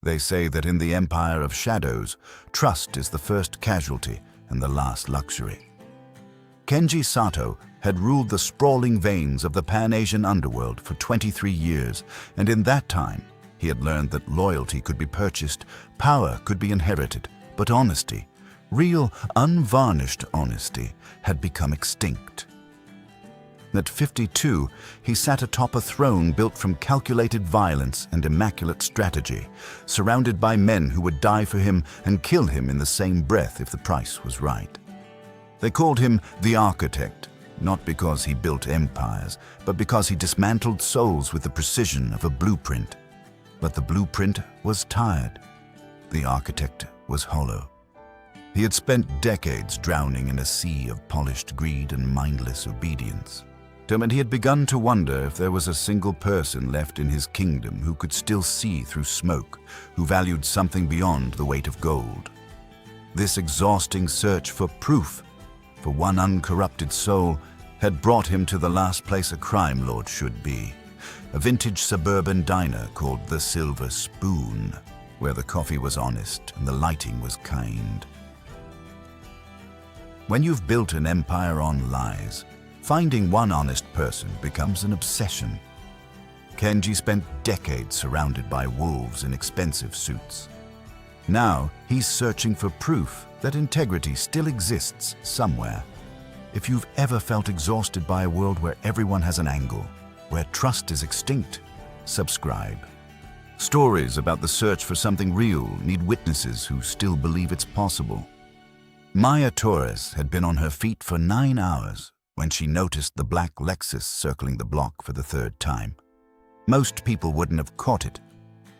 They say that in the empire of shadows, trust is the first casualty and the last luxury. Kenji Sato had ruled the sprawling veins of the Pan-Asian underworld for 23 years, and in that time, he had learned that loyalty could be purchased, power could be inherited, but honesty, real, unvarnished honesty, had become extinct. At 52, he sat atop a throne built from calculated violence and immaculate strategy, surrounded by men who would die for him and kill him in the same breath if the price was right. They called him the Architect, not because he built empires, but because he dismantled souls with the precision of a blueprint. But the blueprint was tired. The architect was hollow. He had spent decades drowning in a sea of polished greed and mindless obedience. And he had begun to wonder if there was a single person left in his kingdom who could still see through smoke, who valued something beyond the weight of gold. This exhausting search for proof, for one uncorrupted soul, had brought him to the last place a crime lord should be. A vintage suburban diner called the Silver Spoon, where the coffee was honest and the lighting was kind. When you've built an empire on lies, finding one honest person becomes an obsession. Kenji spent decades surrounded by wolves in expensive suits. Now he's searching for proof that integrity still exists somewhere. If you've ever felt exhausted by a world where everyone has an angle, where trust is extinct, subscribe. Stories about the search for something real need witnesses who still believe it's possible. Maya Torres had been on her feet for 9 hours when she noticed the black Lexus circling the block for the third time. Most people wouldn't have caught it.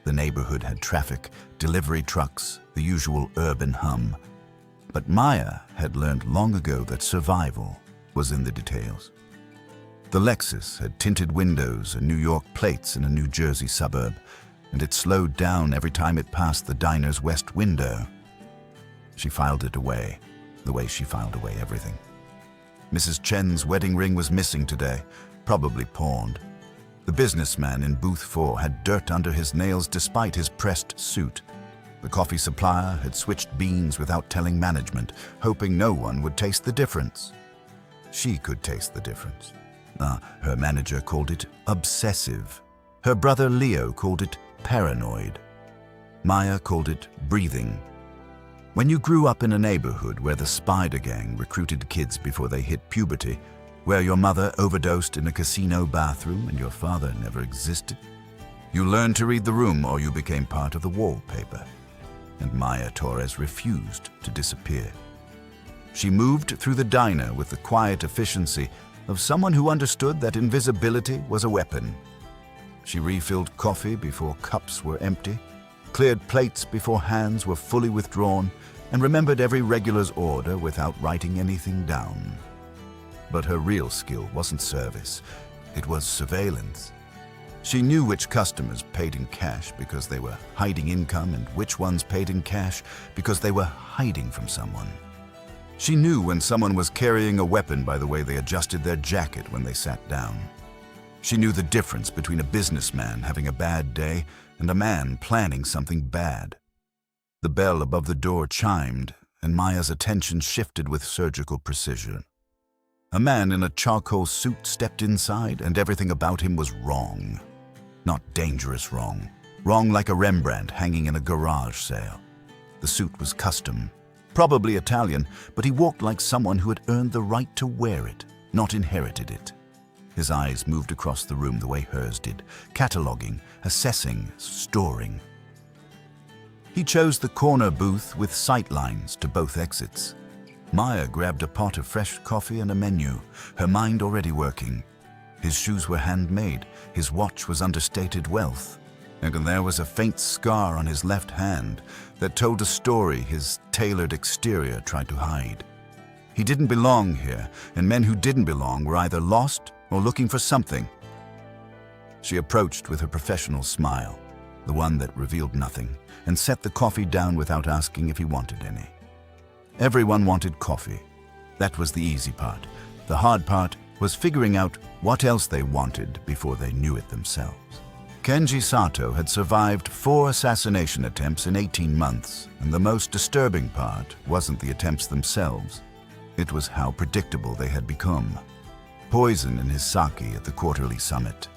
The neighborhood had traffic, delivery trucks, the usual urban hum. But Maya had learned long ago that survival was in the details. The Lexus had tinted windows and New York plates in a New Jersey suburb, and it slowed down every time it passed the diner's west window. She filed it away, the way she filed away everything. Mrs. Chen's wedding ring was missing today, probably pawned. The businessman in booth 4 had dirt under his nails despite his pressed suit. The coffee supplier had switched beans without telling management, hoping no one would taste the difference. She could taste the difference. Her manager called it obsessive. Her brother Leo called it paranoid. Maya called it breathing. When you grew up in a neighborhood where the Spider Gang recruited kids before they hit puberty, where your mother overdosed in a casino bathroom and your father never existed, you learned to read the room or you became part of the wallpaper. And Maya Torres refused to disappear. She moved through the diner with the quiet efficiency of someone who understood that invisibility was a weapon. She refilled coffee before cups were empty, cleared plates before hands were fully withdrawn, and remembered every regular's order without writing anything down. But her real skill wasn't service, it was surveillance. She knew which customers paid in cash because they were hiding income and which ones paid in cash because they were hiding from someone. She knew when someone was carrying a weapon by the way they adjusted their jacket when they sat down. She knew the difference between a businessman having a bad day and a man planning something bad. The bell above the door chimed, and Maya's attention shifted with surgical precision. A man in a charcoal suit stepped inside, and everything about him was wrong. Not dangerous wrong. Wrong like a Rembrandt hanging in a garage sale. The suit was custom, probably Italian, but he walked like someone who had earned the right to wear it, not inherited it. His eyes moved across the room the way hers did, cataloging, assessing, storing. He chose the corner booth with sight lines to both exits. Maya grabbed a pot of fresh coffee and a menu, her mind already working. His shoes were handmade, his watch was understated wealth, and there was a faint scar on his left hand that told a story his tailored exterior tried to hide. He didn't belong here, and men who didn't belong were either lost or looking for something. She approached with her professional smile, the one that revealed nothing, and set the coffee down without asking if he wanted any. Everyone wanted coffee. That was the easy part. The hard part was figuring out what else they wanted before they knew it themselves. Kenji Sato had survived 4 assassination attempts in 18 months, and the most disturbing part wasn't the attempts themselves. It was how predictable they had become. Poison in his sake at the quarterly summit.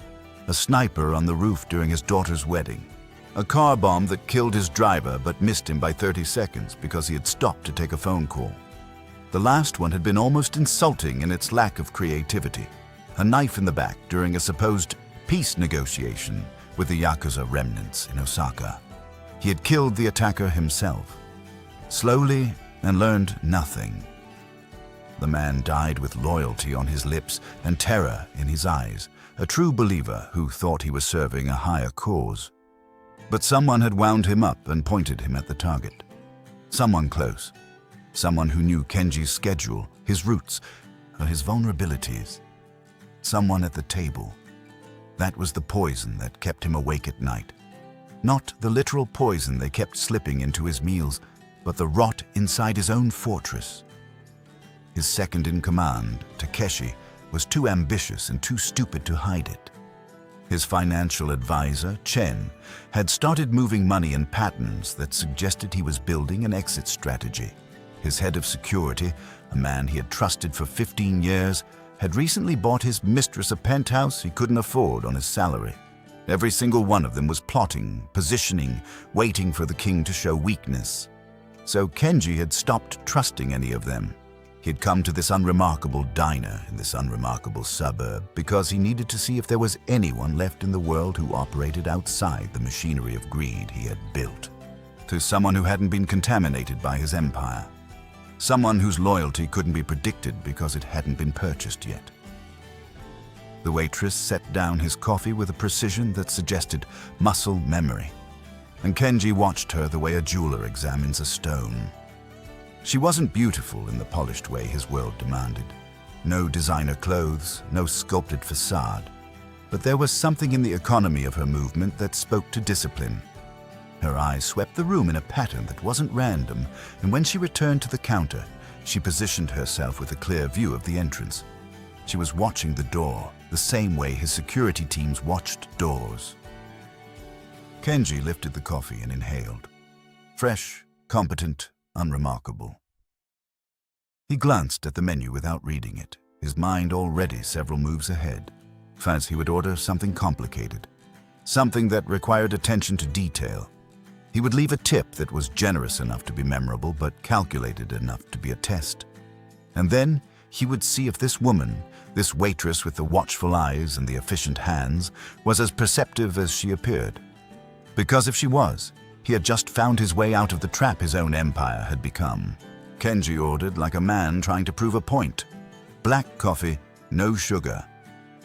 A sniper on the roof during his daughter's wedding. A car bomb that killed his driver but missed him by 30 seconds because he had stopped to take a phone call. The last one had been almost insulting in its lack of creativity. A knife in the back during a supposed peace negotiation with the Yakuza remnants in Osaka. He had killed the attacker himself, slowly, and learned nothing. The man died with loyalty on his lips and terror in his eyes, a true believer who thought he was serving a higher cause. But someone had wound him up and pointed him at the target. Someone close. Someone who knew Kenji's schedule, his roots, or his vulnerabilities. Someone at the table. That was the poison that kept him awake at night. Not the literal poison they kept slipping into his meals, but the rot inside his own fortress. His second-in-command, Takeshi, was too ambitious and too stupid to hide it. His financial advisor, Chen, had started moving money in patterns that suggested he was building an exit strategy. His head of security, a man he had trusted for 15 years, had recently bought his mistress a penthouse he couldn't afford on his salary. Every single one of them was plotting, positioning, waiting for the king to show weakness. So Kenji had stopped trusting any of them. He had come to this unremarkable diner in this unremarkable suburb because he needed to see if there was anyone left in the world who operated outside the machinery of greed he had built. To someone who hadn't been contaminated by his empire. Someone whose loyalty couldn't be predicted because it hadn't been purchased yet. The waitress set down his coffee with a precision that suggested muscle memory, and Kenji watched her the way a jeweler examines a stone. She wasn't beautiful in the polished way his world demanded. No designer clothes, no sculpted facade. But there was something in the economy of her movement that spoke to discipline. Her eyes swept the room in a pattern that wasn't random, and when she returned to the counter, she positioned herself with a clear view of the entrance. She was watching the door, the same way his security teams watched doors. Kenji lifted the coffee and inhaled. Fresh, competent, unremarkable. He glanced at the menu without reading it, his mind already several moves ahead. First, he would order something complicated, something that required attention to detail. He would leave a tip that was generous enough to be memorable, but calculated enough to be a test. And then he would see if this woman, this waitress with the watchful eyes and the efficient hands, was as perceptive as she appeared. Because if she was, he had just found his way out of the trap his own empire had become. Kenji ordered like a man trying to prove a point. Black coffee, no sugar.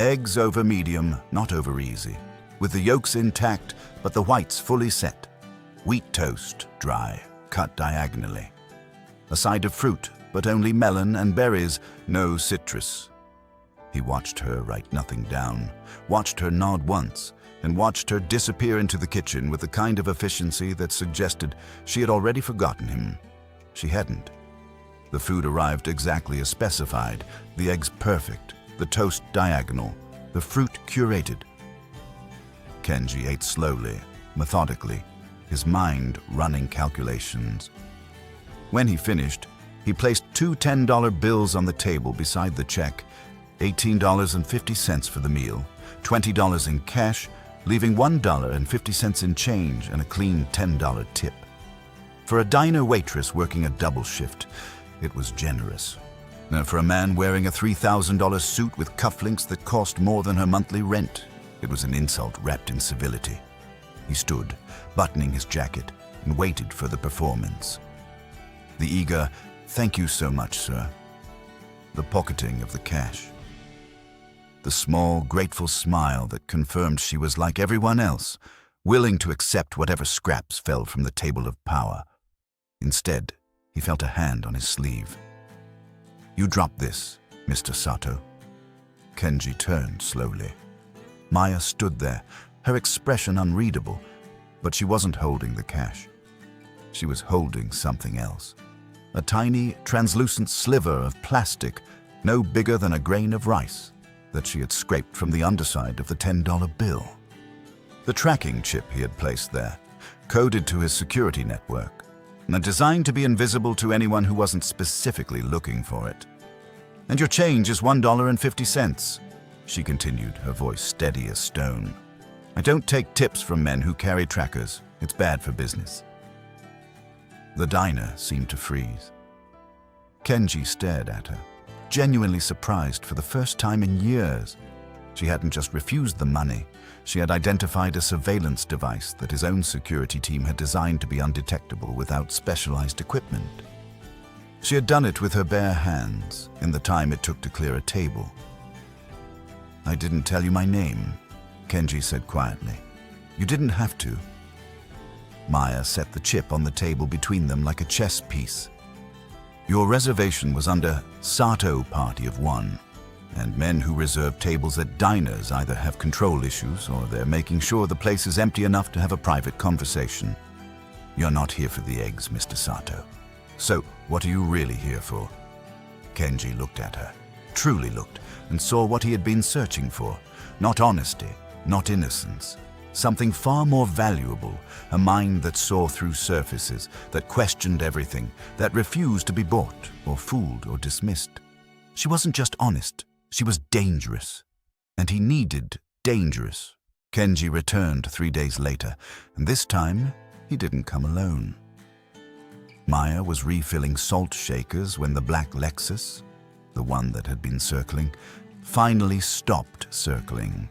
Eggs over medium, not over easy. With the yolks intact, but the whites fully set. Wheat toast, dry, cut diagonally. A side of fruit, but only melon and berries, no citrus. He watched her write nothing down, watched her nod once, and watched her disappear into the kitchen with the kind of efficiency that suggested she had already forgotten him. She hadn't. The food arrived exactly as specified, the eggs perfect, the toast diagonal, the fruit curated. Kenji ate slowly, methodically, his mind running calculations. When he finished, he placed 2 $10 bills on the table beside the check, $18.50 for the meal, $20 in cash, leaving $1.50 in change and a clean $10 tip. For a diner waitress working a double shift, it was generous. Now, for a man wearing a $3,000 suit with cufflinks that cost more than her monthly rent, it was an insult wrapped in civility. He stood, buttoning his jacket, and waited for the performance. The eager, "Thank you so much, sir." The pocketing of the cash. The small, grateful smile that confirmed she was like everyone else, willing to accept whatever scraps fell from the table of power. Instead, he felt a hand on his sleeve. "You drop this, Mr. Sato." Kenji turned slowly. Maya stood there, her expression unreadable, but she wasn't holding the cash. She was holding something else. A tiny, translucent sliver of plastic, no bigger than a grain of rice, that she had scraped from the underside of the $10 bill. The tracking chip he had placed there, coded to his security network, and designed to be invisible to anyone who wasn't specifically looking for it. "And your change is $1.50, she continued, her voice steady as stone. "I don't take tips from men who carry trackers. It's bad for business." The diner seemed to freeze. Kenji stared at her, genuinely surprised for the first time in years. She hadn't just refused the money, she had identified a surveillance device that his own security team had designed to be undetectable without specialized equipment. She had done it with her bare hands in the time it took to clear a table. "I didn't tell you my name," Kenji said quietly. "You didn't have to." Maya set the chip on the table between them like a chess piece. "Your reservation was under Sato Party of One, and men who reserve tables at diners either have control issues or they're making sure the place is empty enough to have a private conversation. You're not here for the eggs, Mr. Sato. So, what are you really here for?" Kenji looked at her, truly looked, and saw what he had been searching for. Not honesty, not innocence. Something far more valuable, a mind that saw through surfaces, that questioned everything, that refused to be bought or fooled or dismissed. She wasn't just honest, she was dangerous. And he needed dangerous. Kenji returned 3 days later, and this time he didn't come alone. Maya was refilling salt shakers when the black Lexus, the one that had been circling, finally stopped circling.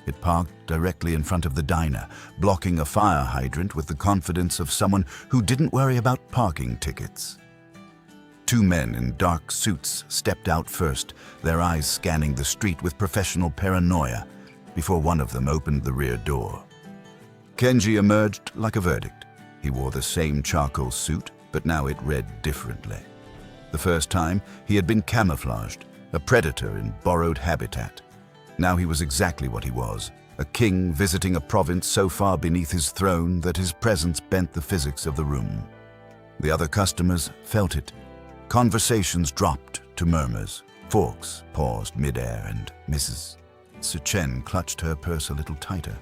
It parked directly in front of the diner, blocking a fire hydrant with the confidence of someone who didn't worry about parking tickets. 2 men in dark suits stepped out first, their eyes scanning the street with professional paranoia, before one of them opened the rear door. Kenji emerged like a verdict. He wore the same charcoal suit, but now it read differently. The first time, he had been camouflaged, a predator in borrowed habitat. Now he was exactly what he was, a king visiting a province so far beneath his throne that his presence bent the physics of the room. The other customers felt it. Conversations dropped to murmurs. Forks paused midair, and Mrs. Suchen clutched her purse a little tighter.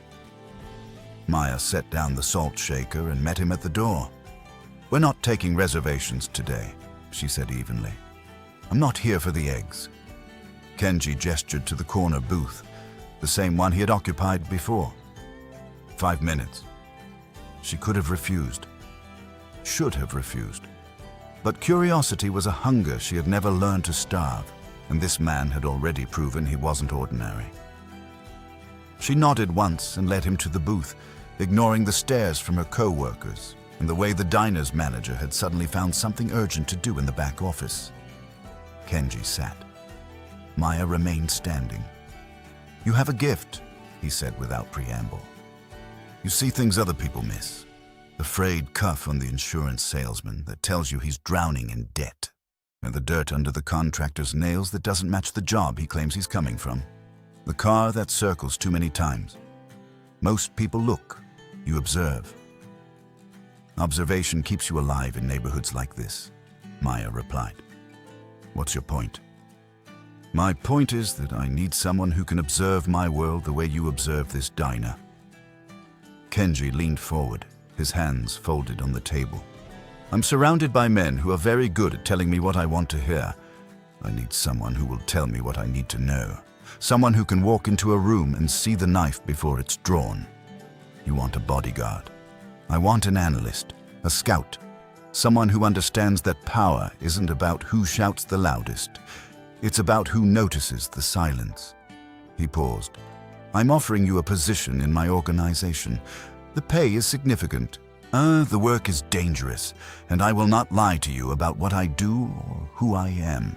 Maya set down the salt shaker and met him at the door. "We're not taking reservations today," she said evenly. "I'm not here for the eggs." Kenji gestured to the corner booth, the same one he had occupied before. 5 minutes. She could have refused. Should have refused. But curiosity was a hunger she had never learned to starve, and this man had already proven he wasn't ordinary. She nodded once and led him to the booth, ignoring the stares from her co-workers and the way the diner's manager had suddenly found something urgent to do in the back office. Kenji sat. Maya remained standing. "You have a gift," he said without preamble. "You see things other people miss. The frayed cuff on the insurance salesman that tells you he's drowning in debt, and the dirt under the contractor's nails that doesn't match the job he claims he's coming from. The car that circles too many times. Most people look, you observe. Observation keeps you alive in neighborhoods like this," Maya replied. "What's your point?" "My point is that I need someone who can observe my world the way you observe this diner." Kenji leaned forward, his hands folded on the table. "I'm surrounded by men who are very good at telling me what I want to hear. I need someone who will tell me what I need to know. Someone who can walk into a room and see the knife before it's drawn. You want a bodyguard. I want an analyst, a scout, someone who understands that power isn't about who shouts the loudest. It's about who notices the silence." He paused. "I'm offering you a position in my organization. The pay is significant. The work is dangerous, and I will not lie to you about what I do or who I am."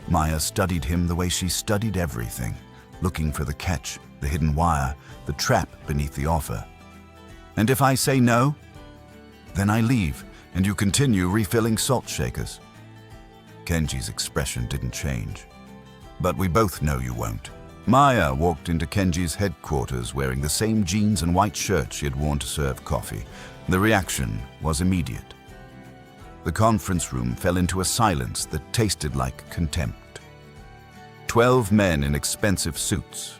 Maya studied him the way she studied everything, looking for the catch, the hidden wire, the trap beneath the offer. "And if I say no? Then I leave, and you continue refilling salt shakers." Kenji's expression didn't change. "But we both know you won't." Maya walked into Kenji's headquarters wearing the same jeans and white shirt she had worn to serve coffee. The reaction was immediate. The conference room fell into a silence that tasted like contempt. 12 men in expensive suits.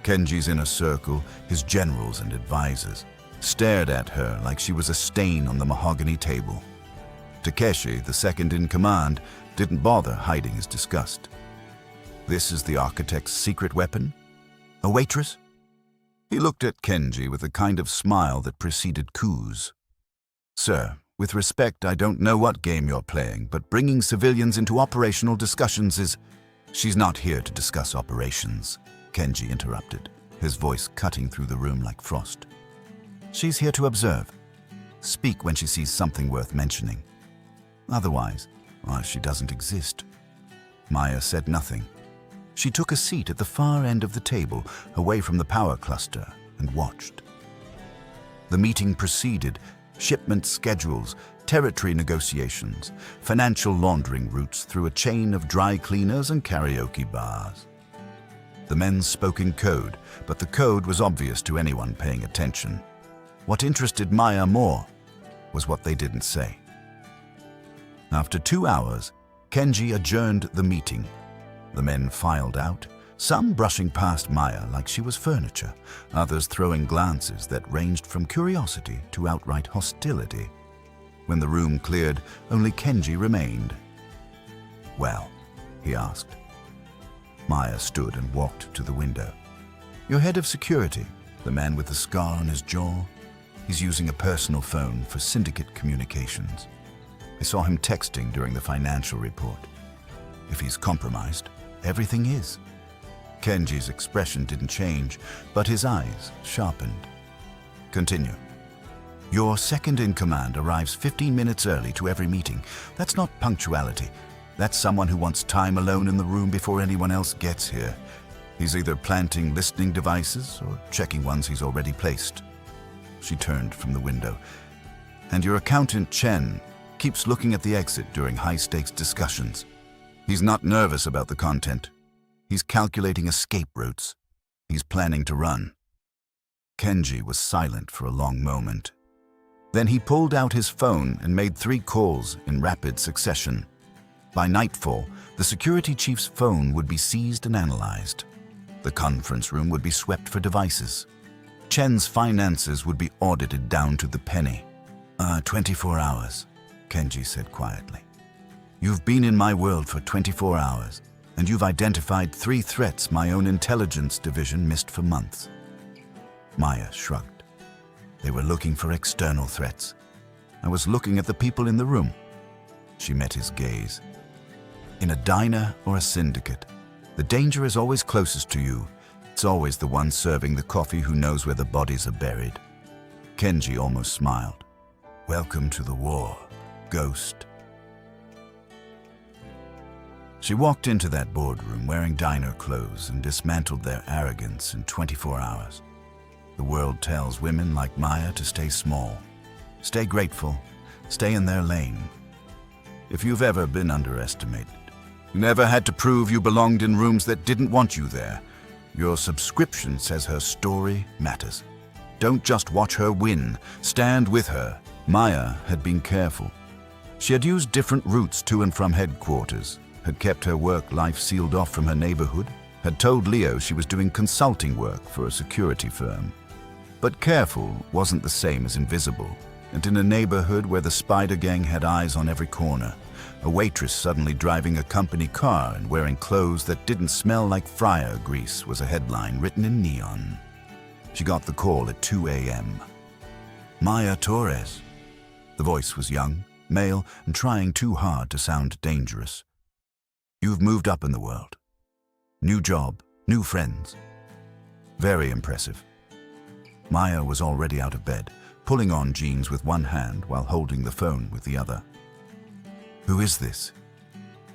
Kenji's inner circle, his generals and advisors, stared at her like she was a stain on the mahogany table. Takeshi, the second in command, didn't bother hiding his disgust. This is the architect's secret weapon? A waitress? He looked at Kenji with a kind of smile that preceded coups. Sir, with respect, I don't know what game you're playing, but bringing civilians into operational discussions is... She's not here to discuss operations, Kenji interrupted, his voice cutting through the room like frost. She's here to observe. Speak when she sees something worth mentioning. Otherwise, well, she doesn't exist. Maya said nothing. She took a seat at the far end of the table, away from the power cluster, and watched. The meeting proceeded. Shipment schedules, territory negotiations, financial laundering routes through a chain of dry cleaners and karaoke bars. The men spoke in code, but the code was obvious to anyone paying attention. What interested Maya more was what they didn't say. After 2 hours, Kenji adjourned the meeting. The men filed out, some brushing past Maya like she was furniture, others throwing glances that ranged from curiosity to outright hostility. When the room cleared, only Kenji remained. Well, he asked. Maya stood and walked to the window. Your head of security, the man with the scar on his jaw, he's using a personal phone for syndicate communications. I saw him texting during the financial report. If he's compromised, everything is. Kenji's expression didn't change, but his eyes sharpened. Continue. Your second in command arrives 15 minutes early to every meeting. That's not punctuality. That's someone who wants time alone in the room before anyone else gets here. He's either planting listening devices or checking ones he's already placed. She turned from the window. And your accountant, Chen, keeps looking at the exit during high-stakes discussions. He's not nervous about the content. He's calculating escape routes. He's planning to run. Kenji was silent for a long moment. Then he pulled out his phone and made 3 calls in rapid succession. By nightfall, the security chief's phone would be seized and analyzed. The conference room would be swept for devices. Chen's finances would be audited down to the penny. 24 hours, Kenji said quietly. You've been in my world for 24 hours. And you've identified 3 threats my own intelligence division missed for months. Maya shrugged. They were looking for external threats. I was looking at the people in the room. She met his gaze. In a diner or a syndicate, the danger is always closest to you. It's always the one serving the coffee who knows where the bodies are buried. Kenji almost smiled. Welcome to the war, ghost. She walked into that boardroom wearing diner clothes and dismantled their arrogance in 24 hours. The world tells women like Maya to stay small, stay grateful, stay in their lane. If you've ever been underestimated, you never had to prove you belonged in rooms that didn't want you there. Your subscription says her story matters. Don't just watch her win, stand with her. Maya had been careful. She had used different routes to and from headquarters, had kept her work life sealed off from her neighborhood, had told Leo she was doing consulting work for a security firm. But careful wasn't the same as invisible, and in a neighborhood where the spider gang had eyes on every corner, a waitress suddenly driving a company car and wearing clothes that didn't smell like fryer grease was a headline written in neon. She got the call at 2 a.m. Maya Torres. The voice was young, male, and trying too hard to sound dangerous. You've moved up in the world. New job, new friends. Very impressive. Maya was already out of bed, pulling on jeans with one hand while holding the phone with the other. Who is this?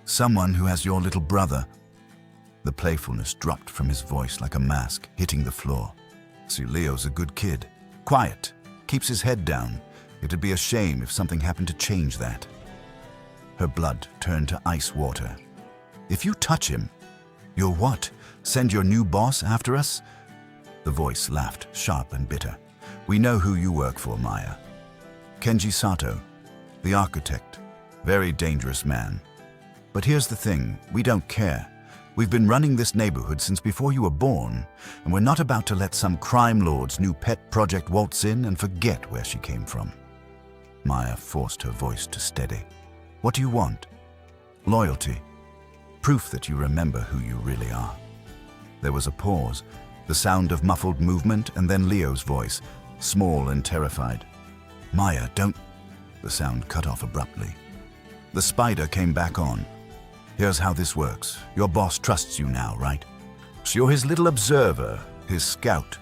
Someone who has your little brother. The playfulness dropped from his voice like a mask hitting the floor. See, Leo's a good kid. Quiet, keeps his head down. It'd be a shame if something happened to change that. Her blood turned to ice water. If you touch him, you'll what? Send your new boss after us? The voice laughed, sharp and bitter. We know who you work for, Maya. Kenji Sato, the architect. Very dangerous man. But here's the thing, we don't care. We've been running this neighborhood since before you were born, and we're not about to let some crime lord's new pet project waltz in and forget where she came from." Maya forced her voice to steady. "What do you want?" "Loyalty. Proof that you remember who you really are." There was a pause, the sound of muffled movement, and then Leo's voice, small and terrified. "Maya, don't—" The sound cut off abruptly. The spider came back on. "Here's how this works. Your boss trusts you now, right? So you're his little observer, his scout.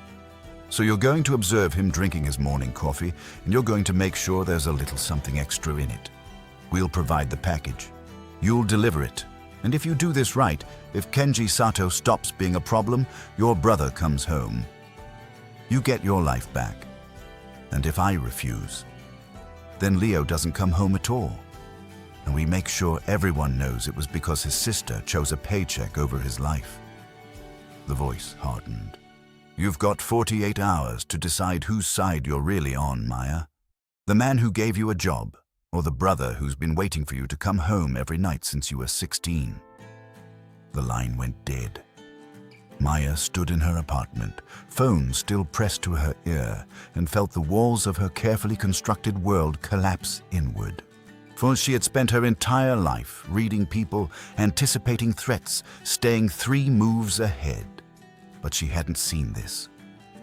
So you're going to observe him drinking his morning coffee, and you're going to make sure there's a little something extra in it. We'll provide the package. You'll deliver it. And if you do this right, if Kenji Sato stops being a problem, your brother comes home. You get your life back. And if I refuse, then Leo doesn't come home at all. And we make sure everyone knows it was because his sister chose a paycheck over his life." The voice hardened. "You've got 48 hours to decide whose side you're really on, Maya. The man who gave you a job, or the brother who's been waiting for you to come home every night since you were 16. The line went dead. Maya stood in her apartment, phone still pressed to her ear, and felt the walls of her carefully constructed world collapse inward. For she had spent her entire life reading people, anticipating threats, staying 3 moves ahead. But she hadn't seen this.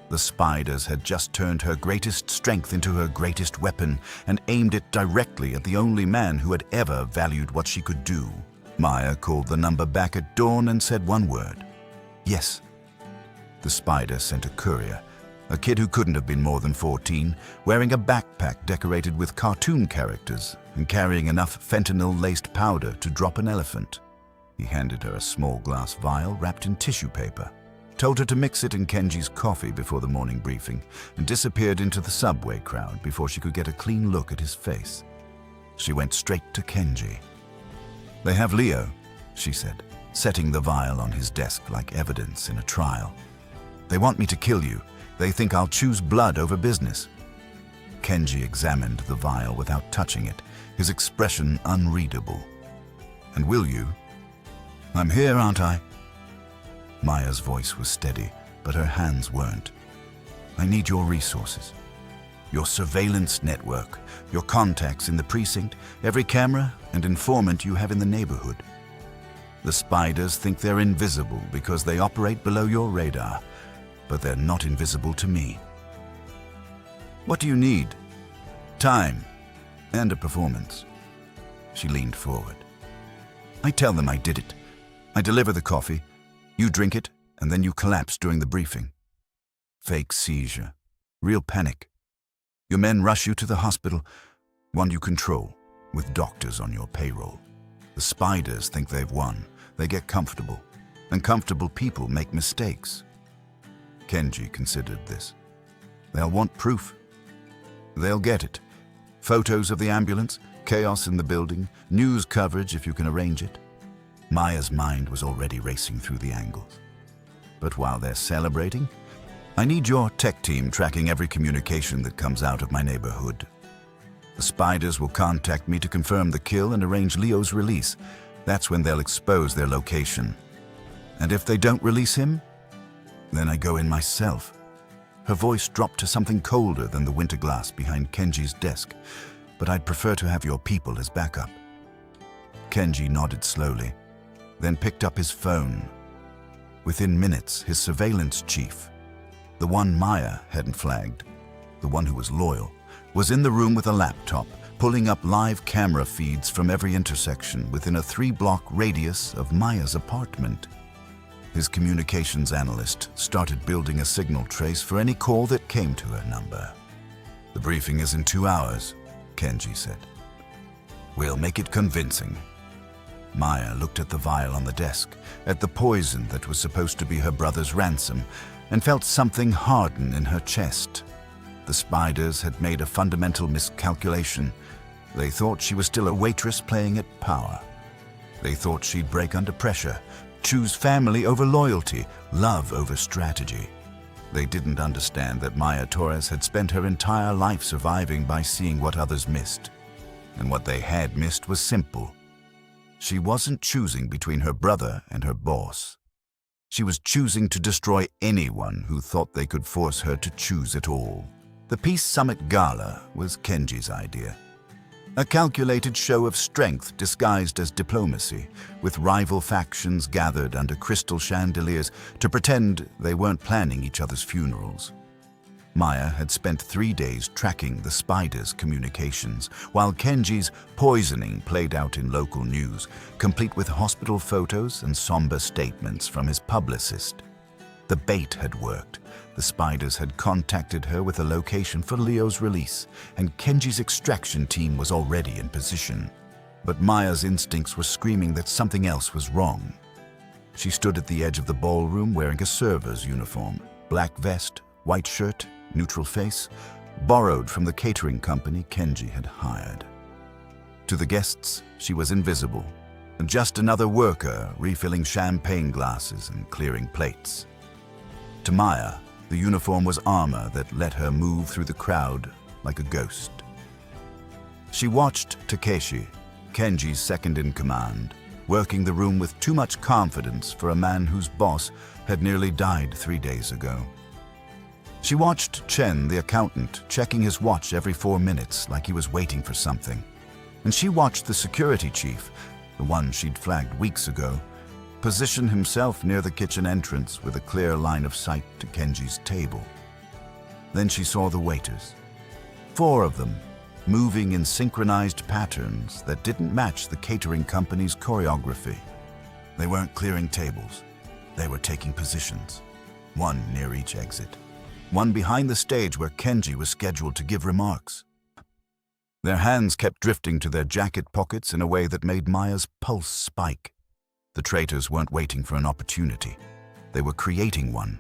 The spiders had just turned her greatest strength into her greatest weapon and aimed it directly at the only man who had ever valued what she could do. Maya called the number back at dawn and said one word. "Yes." The spider sent a courier, a kid who couldn't have been more than 14, wearing a backpack decorated with cartoon characters and carrying enough fentanyl-laced powder to drop an elephant. He handed her a small glass vial wrapped in tissue paper, told her to mix it in Kenji's coffee before the morning briefing, and disappeared into the subway crowd before she could get a clean look at his face. She went straight to Kenji. "They have Leo," she said, setting the vial on his desk like evidence in a trial. "They want me to kill you. They think I'll choose blood over business." Kenji examined the vial without touching it, his expression unreadable. "And will you?" "I'm here, aren't I?" Maya's voice was steady, but her hands weren't. "I need your resources. Your surveillance network, your contacts in the precinct, every camera and informant you have in the neighborhood. The spiders think they're invisible because they operate below your radar, but they're not invisible to me." "What do you need?" "Time. And a performance." She leaned forward. "I tell them I did it. I deliver the coffee. You drink it, and then you collapse during the briefing. Fake seizure. Real panic. Your men rush you to the hospital, one you control, with doctors on your payroll. The spiders think they've won. They get comfortable, and comfortable people make mistakes." Kenji considered this. "They'll want proof. They'll get it. Photos of the ambulance, chaos in the building, news coverage if you can arrange it." Maya's mind was already racing through the angles. "But while they're celebrating, I need your tech team tracking every communication that comes out of my neighborhood. The spiders will contact me to confirm the kill and arrange Leo's release. That's when they'll expose their location. And if they don't release him, then I go in myself." Her voice dropped to something colder than the winter glass behind Kenji's desk. "But I'd prefer to have your people as backup." Kenji nodded slowly, then picked up his phone. Within minutes, his surveillance chief, the one Maya hadn't flagged, the one who was loyal, was in the room with a laptop, pulling up live camera feeds from every intersection within a 3-block radius of Maya's apartment. His communications analyst started building a signal trace for any call that came to her number. "The briefing is in 2 hours, Kenji said. "We'll make it convincing." Maya looked at the vial on the desk, at the poison that was supposed to be her brother's ransom, and felt something harden in her chest. The spiders had made a fundamental miscalculation. They thought she was still a waitress playing at power. They thought she'd break under pressure, choose family over loyalty, love over strategy. They didn't understand that Maya Torres had spent her entire life surviving by seeing what others missed. And what they had missed was simple. She wasn't choosing between her brother and her boss. She was choosing to destroy anyone who thought they could force her to choose at all. The Peace Summit Gala was Kenji's idea. A calculated show of strength disguised as diplomacy, with rival factions gathered under crystal chandeliers to pretend they weren't planning each other's funerals. Maya had spent 3 days tracking the spider's communications, while Kenji's poisoning played out in local news, complete with hospital photos and somber statements from his publicist. The bait had worked. The spiders had contacted her with a location for Leo's release, and Kenji's extraction team was already in position. But Maya's instincts were screaming that something else was wrong. She stood at the edge of the ballroom wearing a server's uniform, black vest, white shirt, neutral face, borrowed from the catering company Kenji had hired. To the guests, she was invisible, just another worker refilling champagne glasses and clearing plates. To Maya, the uniform was armor that let her move through the crowd like a ghost. She watched Takeshi, Kenji's second-in-command, working the room with too much confidence for a man whose boss had nearly died 3 days ago. She watched Chen, the accountant, checking his watch every 4 minutes like he was waiting for something. And she watched the security chief, the one she'd flagged weeks ago, position himself near the kitchen entrance with a clear line of sight to Kenji's table. Then she saw the waiters, 4 of them, moving in synchronized patterns that didn't match the catering company's choreography. They weren't clearing tables. They were taking positions, one near each exit, one behind the stage where Kenji was scheduled to give remarks. Their hands kept drifting to their jacket pockets in a way that made Maya's pulse spike. The traitors weren't waiting for an opportunity. They were creating one.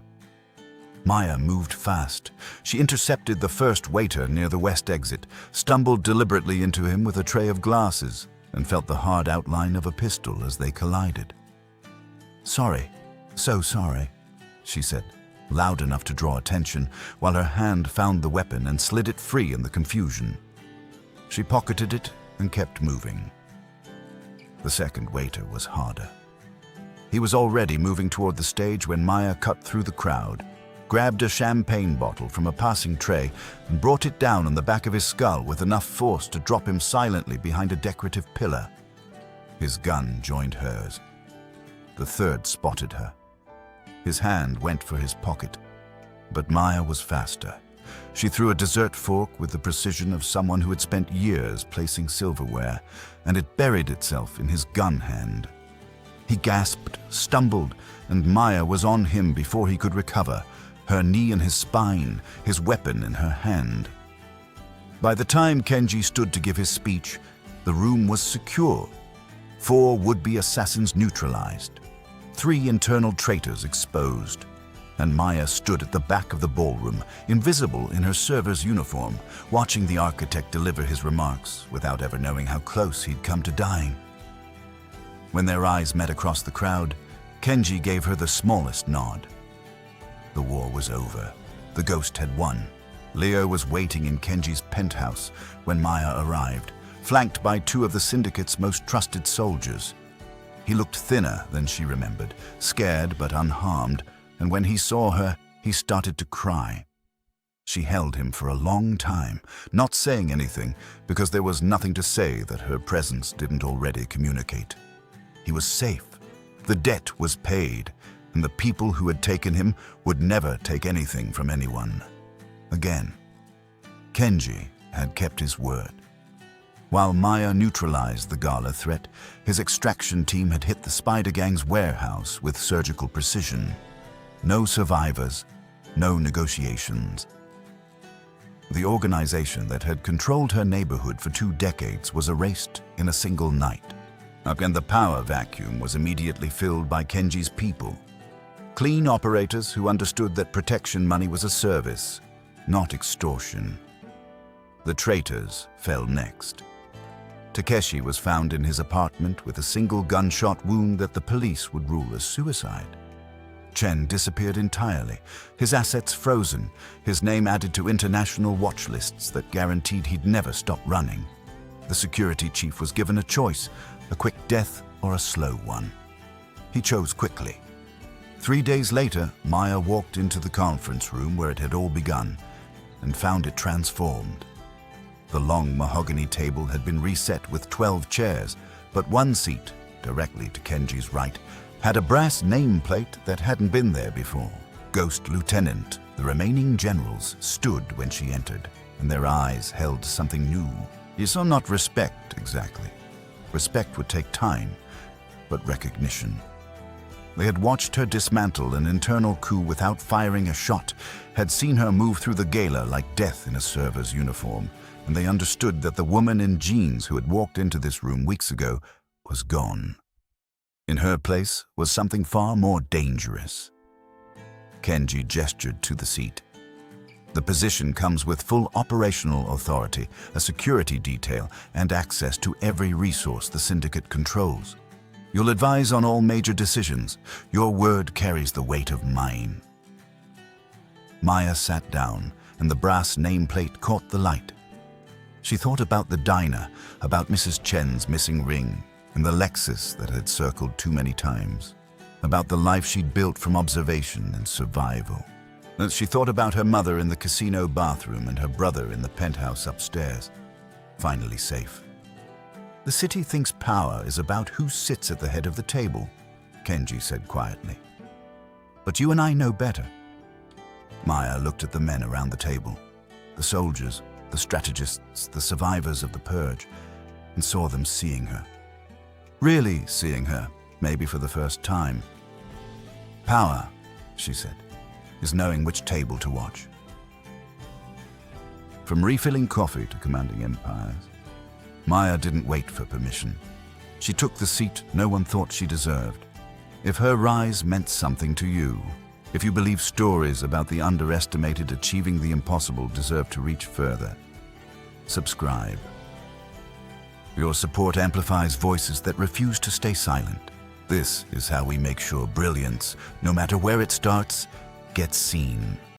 Maya moved fast. She intercepted the first waiter near the west exit, stumbled deliberately into him with a tray of glasses, and felt the hard outline of a pistol as they collided. "Sorry, so sorry," she said, loud enough to draw attention, while her hand found the weapon and slid it free in the confusion. She pocketed it and kept moving. The second waiter was harder. He was already moving toward the stage when Maya cut through the crowd, grabbed a champagne bottle from a passing tray, and brought it down on the back of his skull with enough force to drop him silently behind a decorative pillar. His gun joined hers. The third spotted her. His hand went for his pocket, but Maya was faster. She threw a dessert fork with the precision of someone who had spent years placing silverware, and it buried itself in his gun hand. He gasped, stumbled, and Maya was on him before he could recover, her knee in his spine, his weapon in her hand. By the time Kenji stood to give his speech, the room was secure. 4 would-be assassins neutralized, 3 internal traitors exposed, and Maya stood at the back of the ballroom, invisible in her server's uniform, watching the architect deliver his remarks without ever knowing how close he'd come to dying. When their eyes met across the crowd, Kenji gave her the smallest nod. The war was over. The ghost had won. Leo was waiting in Kenji's penthouse when Maya arrived, flanked by 2 of the syndicate's most trusted soldiers. He looked thinner than she remembered, scared but unharmed, and when he saw her, he started to cry. She held him for a long time, not saying anything, because there was nothing to say that her presence didn't already communicate. He was safe. The debt was paid, and the people who had taken him would never take anything from anyone again. Kenji had kept his word. While Maya neutralized the Gala threat, his extraction team had hit the Spider Gang's warehouse with surgical precision. No survivors, no negotiations. The organization that had controlled her neighborhood for 2 decades was erased in a single night. And the power vacuum was immediately filled by Kenji's people. Clean operators who understood that protection money was a service, not extortion. The traitors fell next. Takeshi was found in his apartment with a single gunshot wound that the police would rule as suicide. Chen disappeared entirely, his assets frozen, his name added to international watch lists that guaranteed he'd never stop running. The security chief was given a choice, a quick death or a slow one? He chose quickly. 3 days later, Maya walked into the conference room where it had all begun and found it transformed. The long mahogany table had been reset with 12 chairs, but one seat, directly to Kenji's right, had a brass nameplate that hadn't been there before. Ghost Lieutenant. The remaining generals stood when she entered, and their eyes held something new. He saw not respect exactly. Respect would take time, but recognition. They had watched her dismantle an internal coup without firing a shot, had seen her move through the gala like death in a server's uniform, and they understood that the woman in jeans who had walked into this room weeks ago was gone. In her place was something far more dangerous. Kenji gestured to the seat. The position comes with full operational authority, a security detail, and access to every resource the syndicate controls. You'll advise on all major decisions. Your word carries the weight of mine. Maya sat down, and the brass nameplate caught the light. She thought about the diner, about Mrs. Chen's missing ring, and the Lexus that had circled too many times, about the life she'd built from observation and survival. As she thought about her mother in the casino bathroom and her brother in the penthouse upstairs, finally safe. The city thinks power is about who sits at the head of the table, Kenji said quietly. But you and I know better. Maya looked at the men around the table, the soldiers, the strategists, the survivors of the purge, and saw them seeing her. Really seeing her, maybe for the first time. Power, she said, is knowing which table to watch. From refilling coffee to commanding empires, Maya didn't wait for permission. She took the seat no one thought she deserved. If her rise meant something to you, if you believe stories about the underestimated achieving the impossible deserve to reach further, subscribe. Your support amplifies voices that refuse to stay silent. This is how we make sure brilliance, no matter where it starts, gets seen.